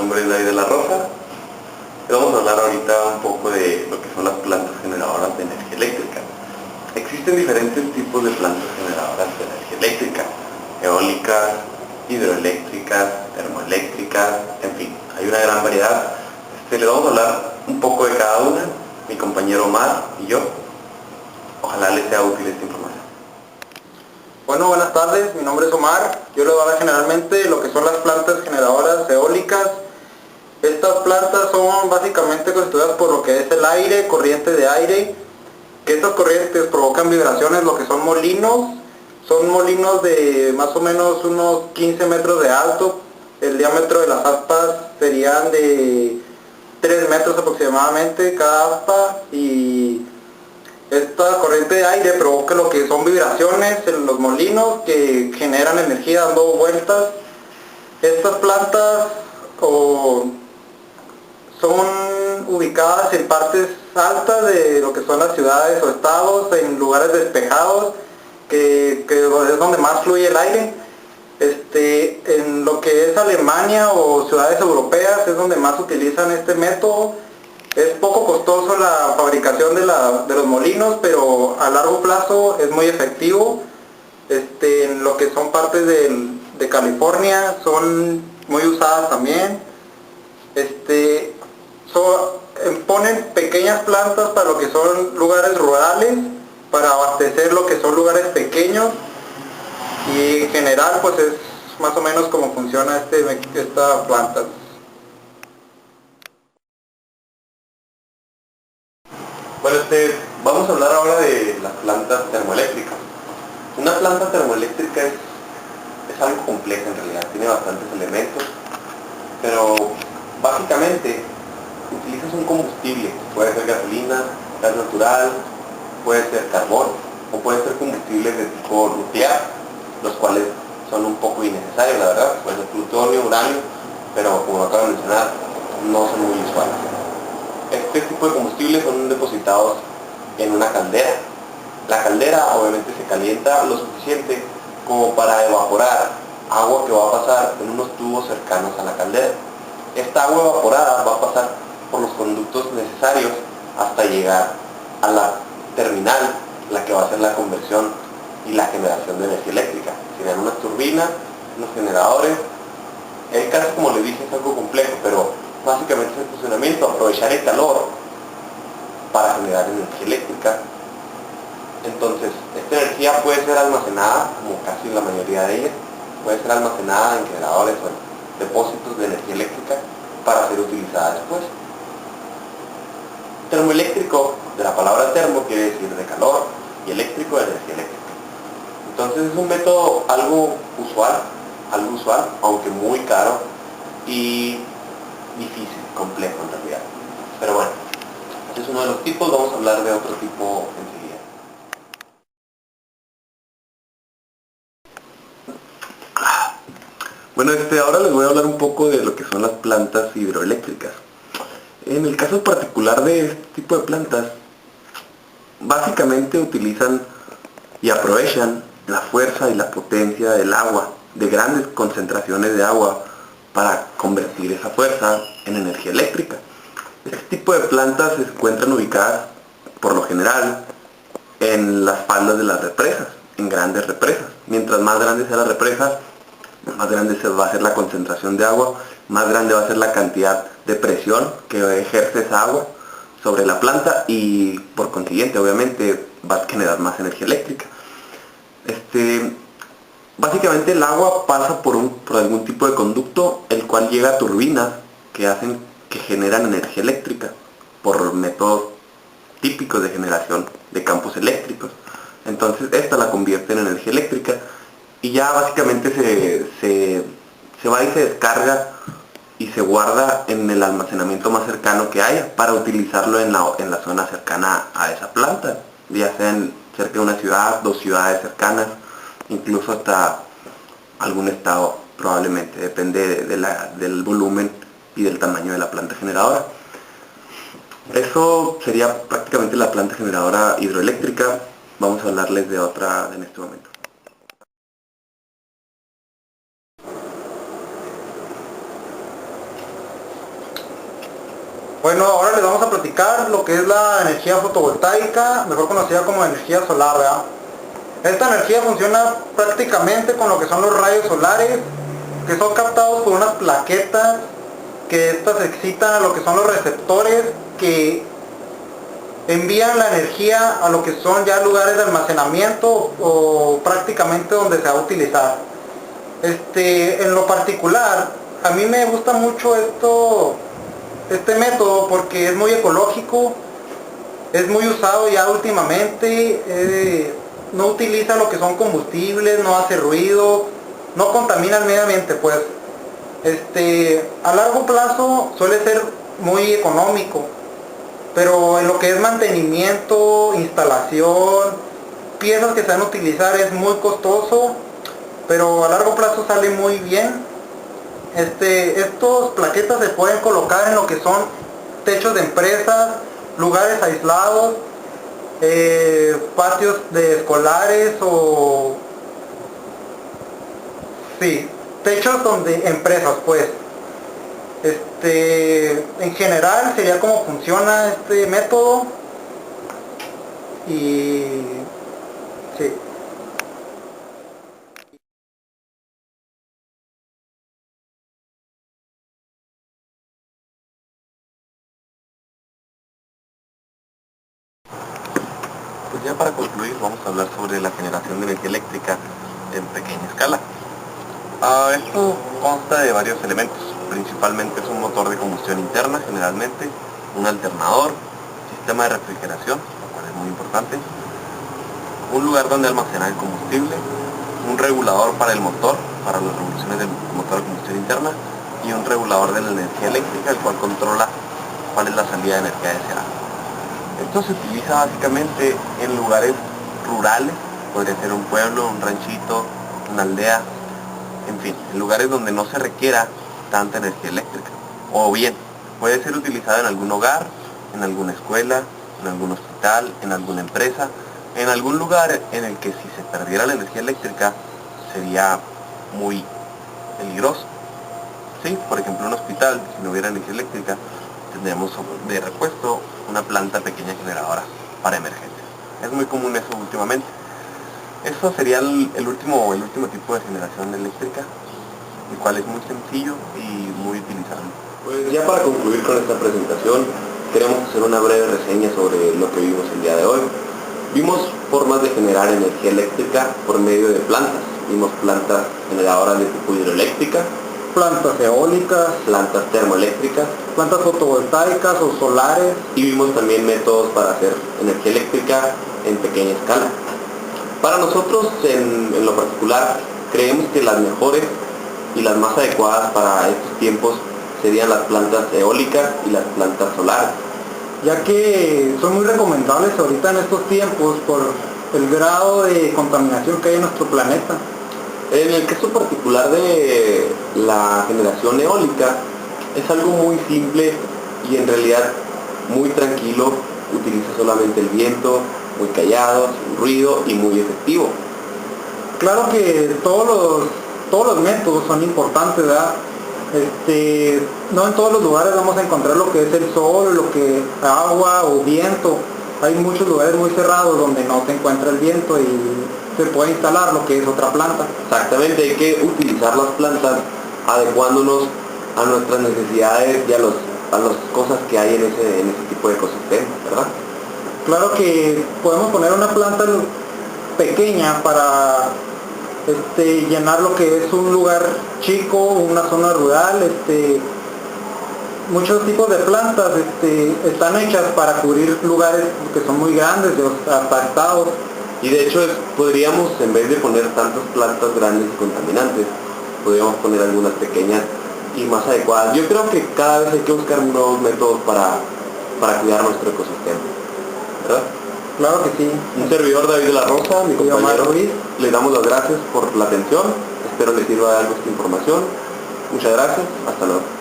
nombre es David de la Rosa y vamos a hablar ahorita un poco de lo que son las plantas generadoras de energía eléctrica. Existen diferentes tipos de plantas generadoras de energía eléctrica: eólicas, hidroeléctricas, termoeléctricas, en fin, hay una gran variedad. Les vamos a hablar un poco de cada una, mi compañero Omar y yo. Ojalá les sea útil esta información. Bueno, buenas tardes, mi nombre es Omar. Yo les voy a hablar generalmente de lo que son las plantas generadoras eólicas. Estas plantas son básicamente constituidas por lo que es el aire, corriente de aire, que estas corrientes provocan vibraciones, lo que son molinos. Son molinos de más o menos unos 15 metros de alto. El diámetro de las aspas serían de 3 metros aproximadamente cada aspa, y esta corriente de aire provoca lo que son vibraciones en los molinos que generan energía dando vueltas. Estas plantas son ubicadas en partes altas de lo que son las ciudades o estados, en lugares despejados, que es donde más fluye el aire. En lo que es Alemania o ciudades europeas es donde más utilizan este método. Es poco costoso la fabricación de los molinos, pero a largo plazo es muy efectivo. En lo que son partes de California son muy usadas también. Ponen pequeñas plantas para lo que son lugares rurales, para abastecer lo que son lugares pequeños, y en general pues es más o menos como funciona esta planta. Bueno, vamos a hablar ahora de las plantas termoeléctricas. Una planta termoeléctrica es algo complejo en realidad, tiene bastantes elementos, pero básicamente utilizas un combustible, puede ser gasolina, gas natural, puede ser carbón, o puede ser combustibles de tipo nuclear, los cuales son un poco innecesarios, la verdad. Puede ser plutonio, uranio, pero como acabo de mencionar, no son muy usuales. Este tipo de combustibles son depositados en una caldera. La caldera obviamente se calienta lo suficiente como para evaporar agua que va a pasar en unos tubos cercanos a la caldera. Esta agua evaporada va a pasar por los conductos necesarios hasta llegar a la terminal, la que va a hacer la conversión y la generación de energía eléctrica. Serían unas turbinas, unos generadores. El caso, como les dije, es algo complejo, pero básicamente es el funcionamiento: aprovechar el calor para generar energía eléctrica. Entonces, esta energía puede ser almacenada, como casi la mayoría de ellas, puede ser almacenada en generadores o en depósitos de energía eléctrica para ser utilizada después. Termoeléctrico, de la palabra termo, quiere decir de calor, y eléctrico, de energía eléctrica. Entonces es un método algo usual, aunque muy caro y difícil, complejo en realidad. Pero bueno, este es uno de los tipos. Vamos a hablar de otro tipo enseguida. Bueno, ahora les voy a hablar un poco de lo que son las plantas hidroeléctricas. En el caso particular de este tipo de plantas, básicamente utilizan y aprovechan la fuerza y la potencia del agua, de grandes concentraciones de agua, para convertir esa fuerza en energía eléctrica. Este tipo de plantas se encuentran ubicadas, por lo general, en las faldas de las represas, en grandes represas. Mientras más grande sea la represa, más grande va a ser la concentración de agua, más grande va a ser la cantidad de presión que ejerce esa agua sobre la planta, y por consiguiente obviamente va a generar más energía eléctrica. Básicamente el agua pasa por algún tipo de conducto, el cual llega a turbinas que generan energía eléctrica por métodos típicos de generación de campos eléctricos. Entonces esta la convierte en energía eléctrica, y ya básicamente se va y se descarga y se guarda en el almacenamiento más cercano que haya para utilizarlo en la zona cercana a esa planta, ya sea cerca de una ciudad, 2 ciudades cercanas, incluso hasta algún estado, probablemente, depende del volumen y del tamaño de la planta generadora. Eso sería prácticamente la planta generadora hidroeléctrica. Vamos a hablarles de otra en este momento. Bueno, ahora les vamos a platicar lo que es la energía fotovoltaica, mejor conocida como energía solar, ¿verdad? Esta energía funciona prácticamente con lo que son los rayos solares, que son captados por unas plaquetas, que estas excitan a lo que son los receptores, que envían la energía a lo que son ya lugares de almacenamiento o prácticamente donde se va a utilizar. En lo particular, a mí me gusta mucho este método porque es muy ecológico, es muy usado ya últimamente, no utiliza lo que son combustibles, no hace ruido, no contamina el medio ambiente, pues. A largo plazo suele ser muy económico, pero en lo que es mantenimiento, instalación, piezas que se van a utilizar es muy costoso, pero a largo plazo sale muy bien. Estos plaquetas se pueden colocar en lo que son techos de empresas, lugares aislados, patios de escolares o sí, techos donde empresas, pues. En general sería como funciona este método y sí. Pues ya para concluir vamos a hablar sobre la generación de energía eléctrica en pequeña escala. Esto consta de varios elementos, principalmente es un motor de combustión interna generalmente, un alternador, sistema de refrigeración, lo cual es muy importante, un lugar donde almacenar el combustible, un regulador para el motor, para las revoluciones del motor de combustión interna, y un regulador de la energía eléctrica, el cual controla cuál es la salida de energía deseada. Esto se utiliza básicamente en lugares rurales, podría ser un pueblo, un ranchito, una aldea, en fin, en lugares donde no se requiera tanta energía eléctrica. O bien, puede ser utilizado en algún hogar, en alguna escuela, en algún hospital, en alguna empresa, en algún lugar en el que si se perdiera la energía eléctrica sería muy peligroso. Sí, por ejemplo, un hospital, si no hubiera energía eléctrica, tendríamos de repuesto una planta pequeña generadora para emergencias. Es muy común eso últimamente. Eso sería el último tipo de generación eléctrica, el cual es muy sencillo y muy utilizable. Pues ya para concluir con esta presentación, queremos hacer una breve reseña sobre lo que vimos el día de hoy. Vimos formas de generar energía eléctrica por medio de plantas. Vimos plantas generadoras de tipo hidroeléctrica, Plantas eólicas, plantas termoeléctricas, plantas fotovoltaicas o solares. y vimos también métodos para hacer energía eléctrica en pequeña escala. Para nosotros, en lo particular, creemos que las mejores y las más adecuadas para estos tiempos serían las plantas eólicas y las plantas solares, Ya que son muy recomendables ahorita en estos tiempos por el grado de contaminación que hay en nuestro planeta. En el caso particular de la generación eólica, es algo muy simple y en realidad muy tranquilo, utiliza solamente el viento, muy callado, sin ruido y muy efectivo. Claro que todos los métodos son importantes, ¿verdad? No en todos los lugares vamos a encontrar lo que es el sol, lo que agua o viento. Hay muchos lugares muy cerrados donde no se encuentra el viento y se puede instalar lo que es otra planta. Exactamente, hay que utilizar las plantas adecuándonos a nuestras necesidades y a las cosas que hay en ese tipo de ecosistemas, ¿verdad? Claro que podemos poner una planta pequeña para llenar lo que es un lugar chico, una zona rural. Muchos tipos de plantas están hechas para cubrir lugares que son muy grandes, hasta estados. Y de hecho podríamos, en vez de poner tantas plantas grandes y contaminantes, podríamos poner algunas pequeñas y más adecuadas. Yo creo que cada vez hay que buscar nuevos métodos para cuidar nuestro ecosistema, ¿verdad? Claro que sí. Un servidor, David de la Rosa, mi compañero Luis, le damos las gracias por la atención. Espero les sirva de algo esta información. Muchas gracias, hasta luego.